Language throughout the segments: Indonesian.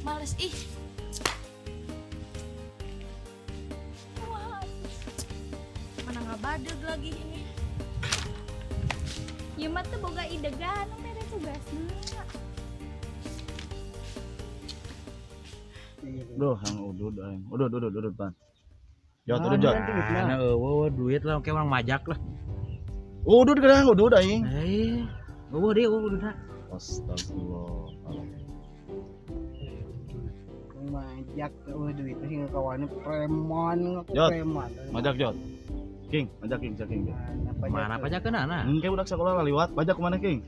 Males ih. Mana nggak badeg lagi ini. Ya mah tuh boga ide gana mere tugasna. Duh, yang udud aing. Udud pan. Jot jot. Nah, duit lah kayak orang majak lah. Udud geus udud aing. Dia udud. Astagfirullah. Majak duit sih kawannya preman Jot. preman. Majak jot. King, majak king, saking. Mana pajak kenana? Engke budak sekolah liwat, bajak kemana king?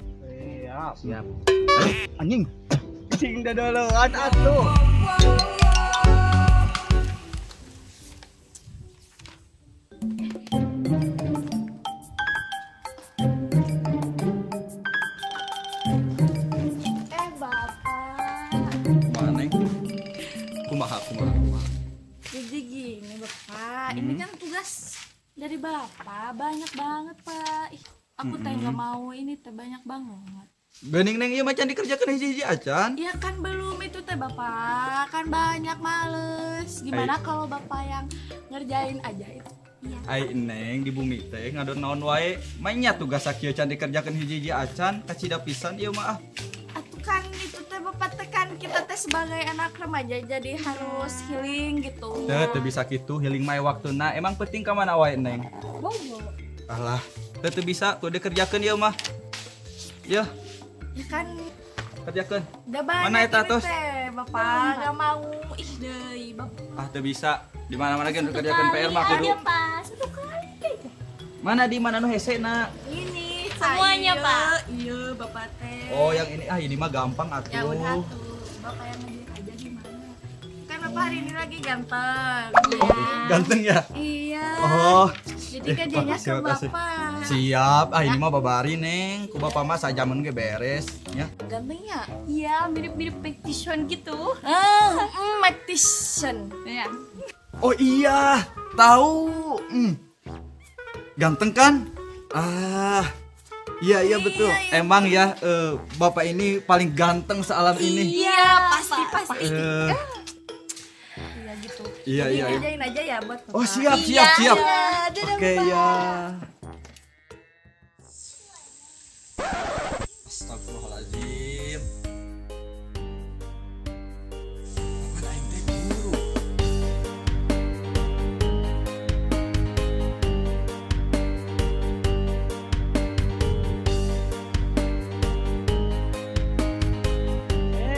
Siap. Anjing. Cing dodoloan atuh. Bapak. Kumaha. Jadi gini Bapak, ini kan tugas dari Bapak banyak banget Pak. Ih, aku teh nggak mau ini teh banyak banget. Bening neng ieu macan dikerjakeun hiji-hiji acan. Ya kan belum itu teh Bapak, kan banyak males. Gimana kalau Bapak yang ngerjain aja itu? Iya. Ai neng di bumi teh ngadon naon wae. Mainnya tugas sakieu can dikerjakeun hiji-hiji acan, kacida pisan ieu mah. Atuh kan itu teh Bapak teh kan kita teh sebagai anak remaja jadi harus healing gitu. Teu bisa kitu healing mah waktuna. Emang penting ka mana wae neng? Bobo. Alah, teu bisa tuh dikerjakeun ieu mah. Ya, Ya kan kerjakeun. udah banyak Mana eta ini tos? teh Bapak nggak mau ih deui Bapak. Ah teu bisa. Di mana-mana ge kerjakeun PR mah kudu. Ada Pak, satu kali aja. Mana di mana nu hese na? Ini Semuanya, saya. Pak. Iya Bapak teh. Oh, yang ini mah gampang atuh. Ya udah tuh, Bapak yang ngerjain aja gimana? Kan Bapak hari ini lagi ganteng. Ganteng ya? Iya. Oh. Jadi kerjanya ke makasih. Bapak. Siap. Ah ini mah babari neng. Ku bapak mah sajaman ge beres ya. Gantengnya? Iya, mirip-mirip petition gitu. Matischen. Ya. Oh iya, tahu. Ganteng kan? Ah. Iya betul. Iya. Emang ya bapak ini paling ganteng sealam ini. Iya, pasti. Eh, Iya gitu. Iya, Jadi iya. kerjain aja ya buat Bapak. Oh siap. Iya, dadah, Oke Bapak. ya. Astagfirullahaladzim. Mana aing teh guru?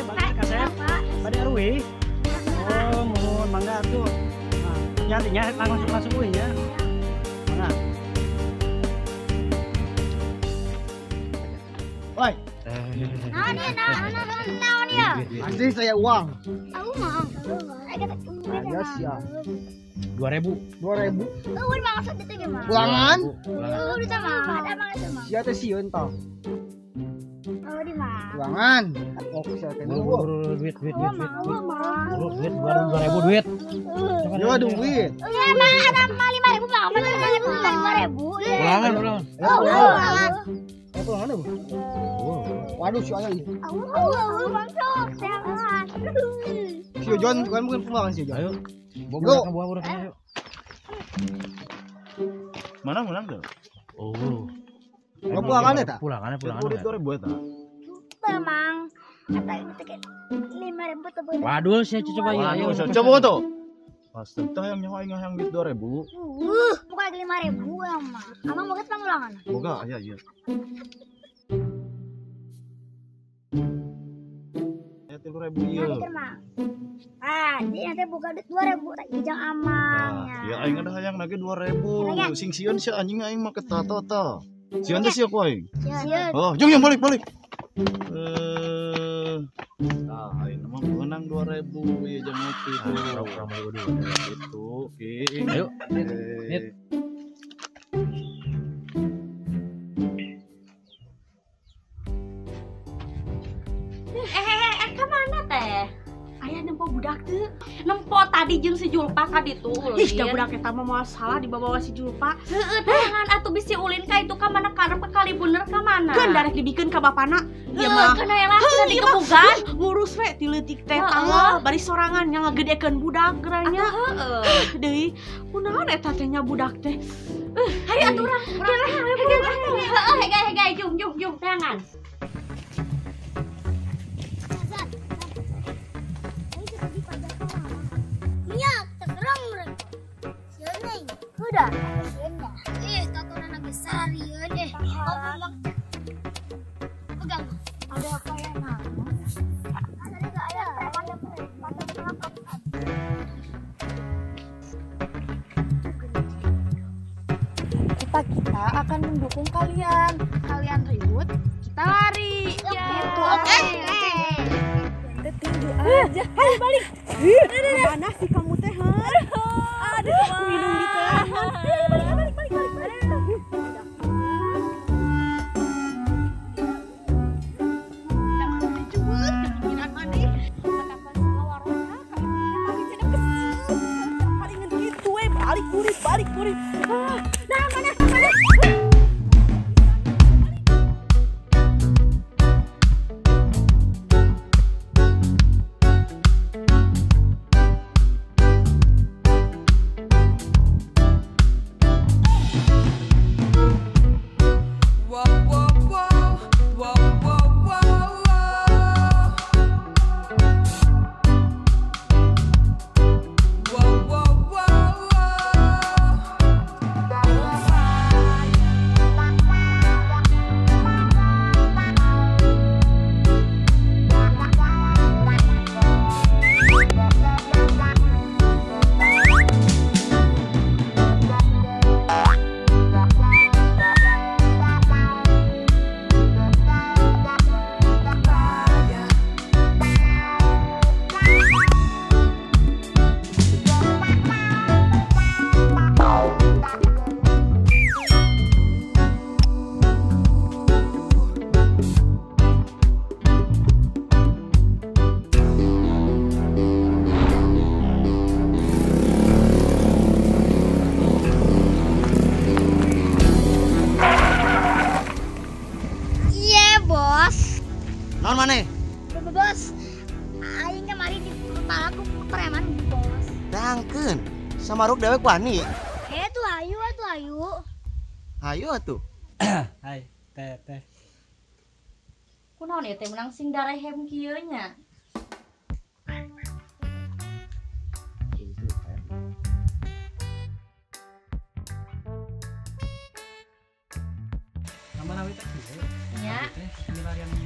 Bang Kasep. Pada RW. Oh, mohon mangga tuh. Nah, nyatinya langsung euy ya. Mana? Woi, Naon ya? asli saya uang. Aku mau. Ada siap. 2000. 2000 Udah maksud itu gimana? ulangan. Udah sama. Ada apa itu mah? Sia teh sieun tah. Oh, di mana? Ulangan. Oh, sia teh dulu. Duit. Duit. Duit 2000 duit. Yo duit. Iya, mah ada 5.000 mah. Mana 5.000? Ulangan. Ulangan. Ulangan apa? Waduh, si aya ieu. Masuk. Sehat. Si Jon bukan ulangan si Jon. Ayo. Yo. Buah ayo. Mana menang tuh? Oh. Lo pulangan eta? Pulangannya. Udud 2000 eta. Memang kata itu kan 5.000 tuh bener. Waduh, saya coba ya. Ayo. Coba tuh. Astaga, yang nyawa yang duit 2000. Bukan lagi 5.000 mah. Abang mau ke pengulangan? Boga, iya. Ya 3000 ieu. Nah, diterima. Ah, jadi nanti buka duit 2.000 tak kijang aman ya. Ya aing ada hayang lagi 2000. Sing sieun si anjing aing mah ketata ta. Sieun teh sia ku aing. Siap. Oh, jung balik. Aing mah menang 2000 ya jam ngopi tuh. Itu, King. Ayo. Nit. Kemana teh? Ayah nempo budak tuh. Nempo tadi jeung si Julpa ka ditu. Ih, da budak eta mah moal salah dibawa si Julpa. Heueuh tangan atuh bisi ulin ka itu ka mana karep kali bener ka mana? Kan darek dibikeun ka bapana. Ieu mah. Kana yang langsung dikebugan. Ngurus we ti leutik teh tanggal bari sorangan yang ngagedekeun budak geranya. Deui, kunaon eta teh nya budak teh? Hayu atuh urang. Hege, jum tangan. Iya, terserang mereka. Siapa ini? Udah, siapa? Tatonan lagi sari ya deh. Pegang. Ada apa ya nak? Ada nggak ya? Kita akan mendukung kalian. Kalian ribut, kita lari. Gitu. Oke. Tinju aja. Ayo balik. Mana sih kamu teh? Aduh, minum di teh. Balik. Balik kurit. Nah, mana? Naon maneh? Bos, aing kemarin di kepalaku preman bos. Tangkeun, samaruk dewek wani. Tuh ayu. Hayu atuh. Hai, teh. Kunaon ya teh menang sing darehem kieu nya? Ya.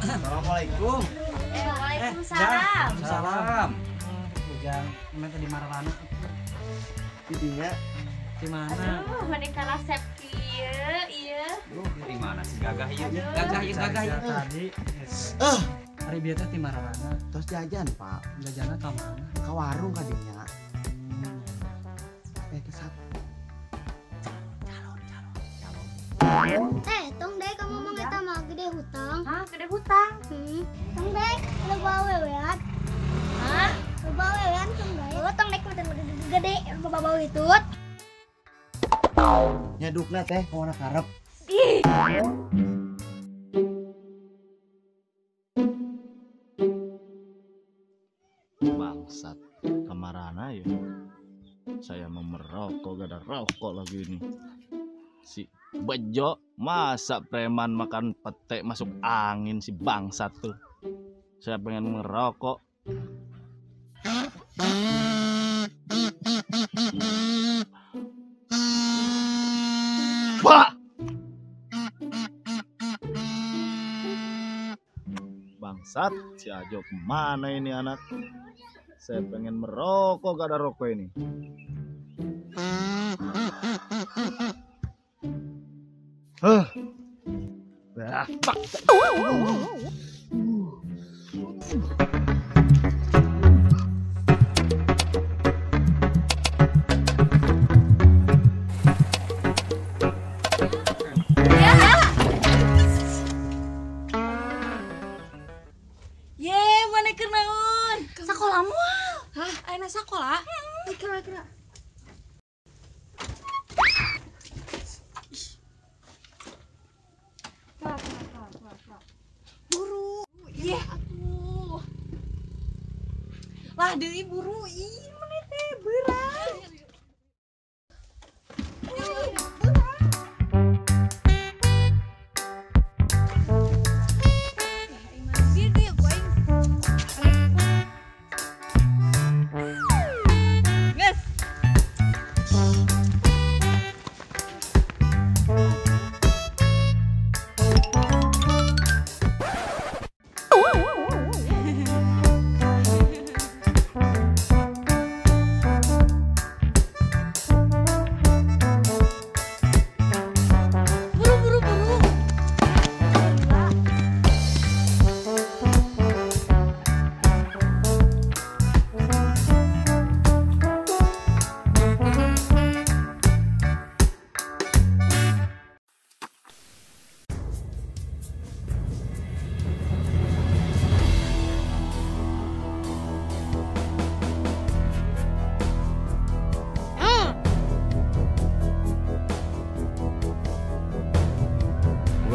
Assalamualaikum. Waalaikumsalam. Salam. Hujan, emang tadi marah-marah. Didinya Di mana? Menikah resep kieu, ieu. Di mana sih gagah ieu? Gagah ieu. Tadi. Hari bieu teh di marah-marah. tos jajan, Pak. Jajanna ka mana? Ka warung kadinya. Kesap. Tong deh kamu mau ngeta mah gede hutang. Hah, gede hutang. Tong deh, lo bawa wewean. Hah? Lo bawa wewean tong deh. Lo tong deh gede, lo bawa itu. Nyadukna teh kawana karep. Ih. Bangsat, kamarana ya. Saya mau merokok, gak ada rokok lagi ini. Si Bejo, masa preman makan pete masuk angin si bangsat tuh. Saya pengen ngerokok. Wah! Bangsat, si Ajo kemana ini anak? Saya pengen merokok, gak ada rokok ini. Ye, mana kenaon? Sakolahmu? Hah, ayeuna sakola? Kira-kira. Buru. Ye, atuh. Lah deui buru ih meneh teh beurang.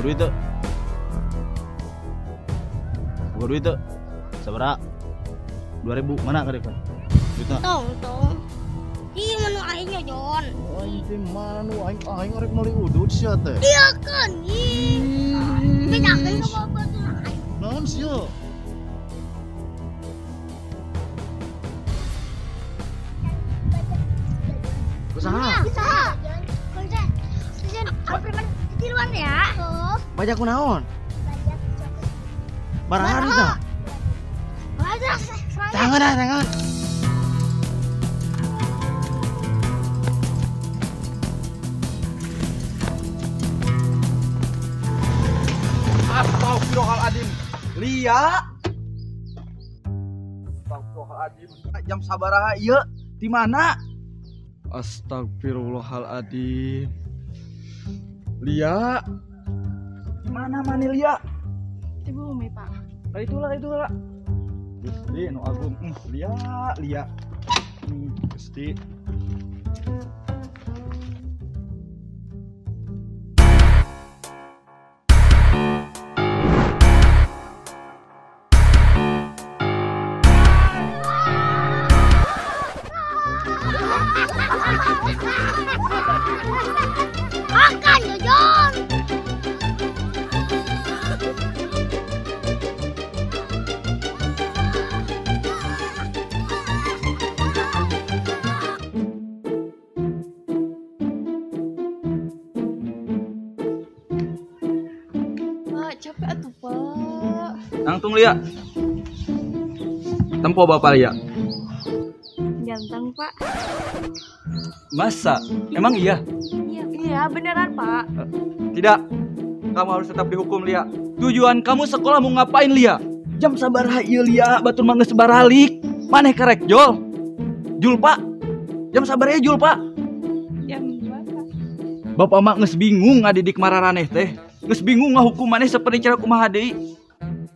Duit tuh. Buka duit tuh. Sabaraha? 2000 mana kadek? Duitna. Tong. Ih, manu aingnya Jon. Aing teh mana nu aing rek meuli udud sia teh. Iya kan. Ih. Bedakeun ke bapak tuh aing. Naon sia? Usaha. Usaha. Jon, preman di luar ya. Bajak kunaon? Bajak Baraha duitna? Bajak. Tangan. Astagfirullahaladzim. Lia. Astagfirullahaladzim. Jam sabaraha ieu? Di mana? Astagfirullahaladzim. Lia. Di mana mani Lia? Ibu Umi, Pak. Itulah. Gusti nu agung. Lia. Gusti. Makan ya Jon. Pak, capek atuh, Pak. Langsung Lia. Tempo Bapak Lia. Ganteng, Pak. Masa? Emang iya? Iya, beneran, Pak. Tidak. Kamu harus tetap dihukum Lia. Tujuan kamu sekolah mau ngapain Lia? Jam sabaraha ieu Lia? Batur mah geus baralik. Maneh karek Jol? Jul Pak. Jam sabaraha Jul Pak? Jam berapa? Bapak mah geus bingung ngadidik mararaneh teh. Geus bingung ngahukum maneh saperti cara kumaha deui.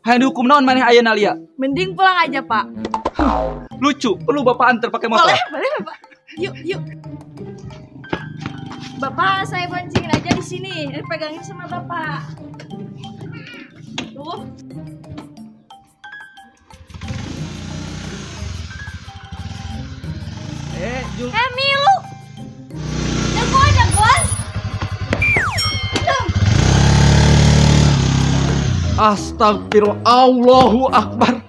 Hayang dihukum naon maneh ayeuna Lia? Mending pulang aja, Pak. Lucu, perlu Bapak antar pakai motor. Boleh, Pak. Yuk. Bapak, saya boncengin aja di sini. Pegangin sama Bapak. Tuh. Jul. Milu. Jagoan. Astagfirullah, Allahu Akbar.